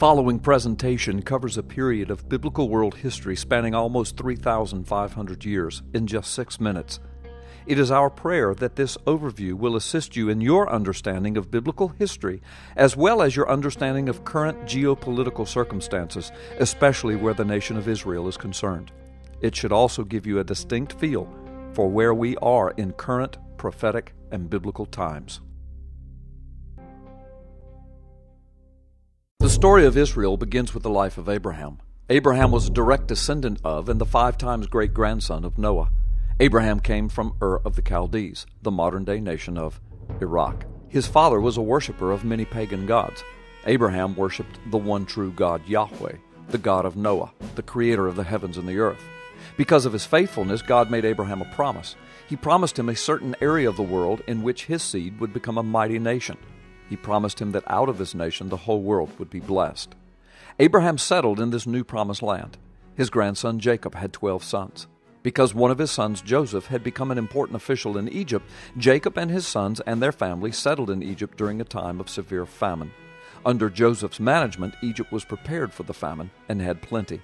following presentation covers a period of biblical world history spanning almost 3,500 years in just 6 minutes. It is our prayer that this overview will assist you in your understanding of biblical history, as well as your understanding of current geopolitical circumstances, especially where the nation of Israel is concerned. It should also give you a distinct feel for where we are in current prophetic and biblical times. The story of Israel begins with the life of Abraham. Abraham was a direct descendant of and the 5 times great-grandson of Noah. Abraham came from Ur of the Chaldees, the modern-day nation of Iraq. His father was a worshiper of many pagan gods. Abraham worshipped the one true God Yahweh, the God of Noah, the creator of the heavens and the earth. Because of his faithfulness, God made Abraham a promise. He promised him a certain area of the world in which his seed would become a mighty nation. He promised him that out of this nation the whole world would be blessed. Abraham settled in this new promised land. His grandson Jacob had 12 sons. Because one of his sons, Joseph, had become an important official in Egypt, Jacob and his sons and their family settled in Egypt during a time of severe famine. Under Joseph's management, Egypt was prepared for the famine and had plenty.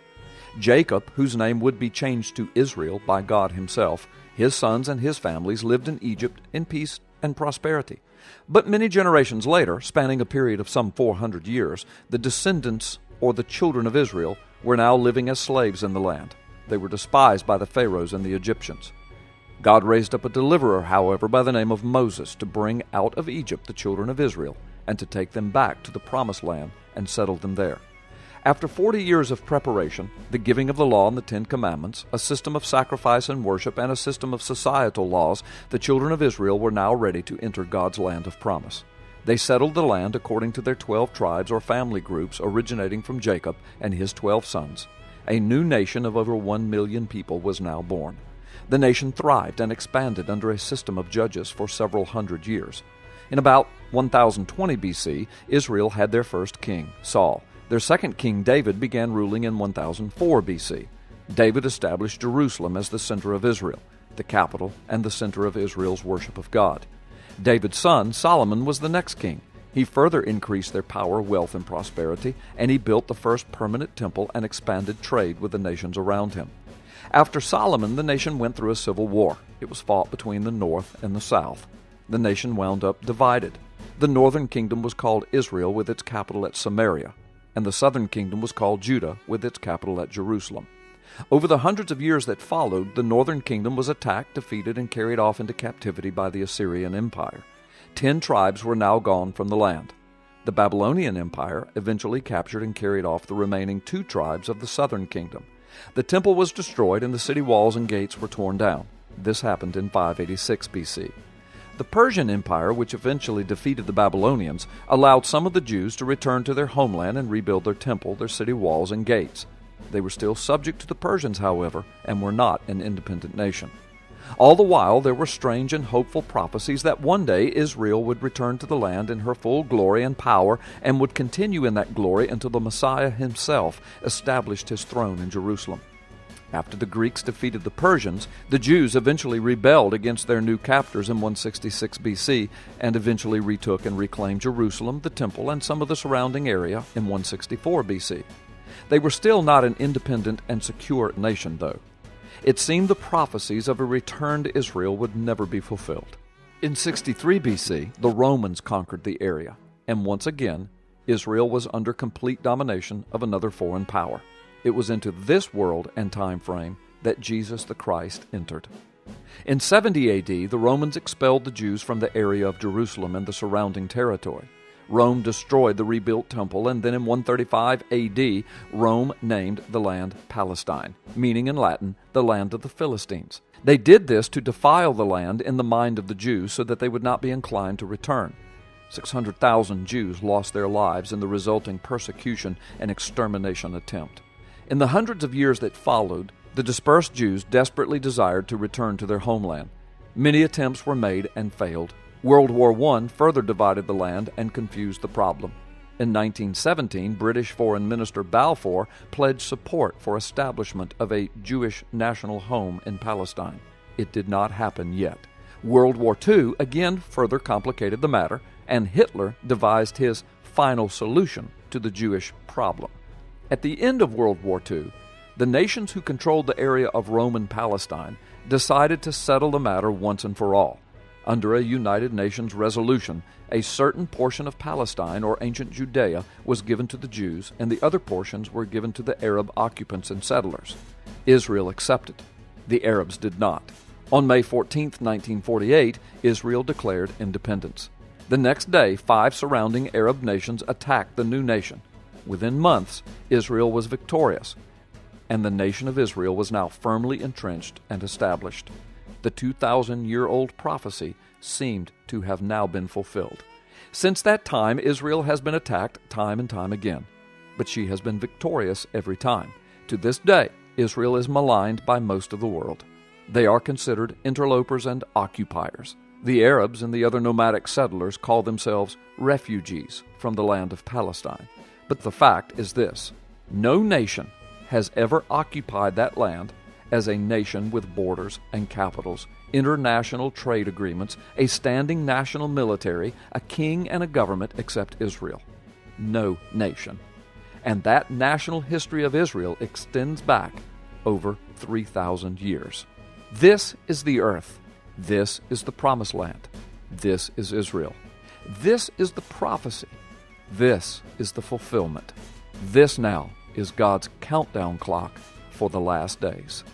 Jacob, whose name would be changed to Israel by God himself, his sons and his families lived in Egypt in peace and prosperity. But many generations later, spanning a period of some 400 years, the descendants, or the children of Israel, were now living as slaves in the land. They were despised by the Pharaohs and the Egyptians. God raised up a deliverer, however, by the name of Moses, to bring out of Egypt the children of Israel, and to take them back to the promised land and settle them there. After 40 years of preparation, the giving of the law and the 10 Commandments, a system of sacrifice and worship, and a system of societal laws, the children of Israel were now ready to enter God's land of promise. They settled the land according to their 12 tribes or family groups originating from Jacob and his 12 sons. A new nation of over 1 million people was now born. The nation thrived and expanded under a system of judges for several hundred years. In about 1020 BC, Israel had their first king, Saul. Their second king, David, began ruling in 1004 BC. David established Jerusalem as the center of Israel, the capital and the center of Israel's worship of God. David's son, Solomon, was the next king. He further increased their power, wealth, and prosperity, and he built the first permanent temple and expanded trade with the nations around him. After Solomon, the nation went through a civil war. It was fought between the north and the south. The nation wound up divided. The northern kingdom was called Israel with its capital at Samaria, and the southern kingdom was called Judah with its capital at Jerusalem. Over the hundreds of years that followed, the northern kingdom was attacked, defeated, and carried off into captivity by the Assyrian Empire. 10 tribes were now gone from the land. The Babylonian Empire eventually captured and carried off the remaining 2 tribes of the southern kingdom. The temple was destroyed and the city walls and gates were torn down. This happened in 586 BC. The Persian Empire, which eventually defeated the Babylonians, allowed some of the Jews to return to their homeland and rebuild their temple, their city walls, and gates. They were still subject to the Persians, however, and were not an independent nation. All the while, there were strange and hopeful prophecies that one day Israel would return to the land in her full glory and power and would continue in that glory until the Messiah himself established his throne in Jerusalem. After the Greeks defeated the Persians, the Jews eventually rebelled against their new captors in 166 BC and eventually retook and reclaimed Jerusalem, the temple, and some of the surrounding area in 164 BC. They were still not an independent and secure nation, though. It seemed the prophecies of a return to Israel would never be fulfilled. In 63 BC, the Romans conquered the area, and once again, Israel was under complete domination of another foreign power. It was into this world and time frame that Jesus the Christ entered. In 70 AD, the Romans expelled the Jews from the area of Jerusalem and the surrounding territory. Rome destroyed the rebuilt temple, and then in 135 AD, Rome named the land Palestine, meaning in Latin, the land of the Philistines. They did this to defile the land in the mind of the Jews so that they would not be inclined to return. 600,000 Jews lost their lives in the resulting persecution and extermination attempt. In the hundreds of years that followed, the dispersed Jews desperately desired to return to their homeland. Many attempts were made and failed. World War I further divided the land and confused the problem. In 1917, British Foreign Minister Balfour pledged support for establishment of a Jewish national home in Palestine. It did not happen yet. World War II again further complicated the matter, and Hitler devised his final solution to the Jewish problem. At the end of World War II, the nations who controlled the area of Roman Palestine decided to settle the matter once and for all. Under a United Nations resolution, a certain portion of Palestine, or ancient Judea, was given to the Jews, and the other portions were given to the Arab occupants and settlers. Israel accepted. The Arabs did not. On May 14, 1948, Israel declared independence. The next day, 5 surrounding Arab nations attacked the new nation. Within months, Israel was victorious, and the nation of Israel was now firmly entrenched and established. The 2,000-year-old prophecy seemed to have now been fulfilled. Since that time, Israel has been attacked time and time again, but she has been victorious every time. To this day, Israel is maligned by most of the world. They are considered interlopers and occupiers. The Arabs and the other nomadic settlers call themselves refugees from the land of Palestine. But the fact is this: no nation has ever occupied that land as a nation with borders and capitals, international trade agreements, a standing national military, a king and a government except Israel. No nation. And that national history of Israel extends back over 3,000 years. This is the earth. This is the promised land. This is Israel. This is the prophecy. This is the fulfillment. This now is God's countdown clock for the last days.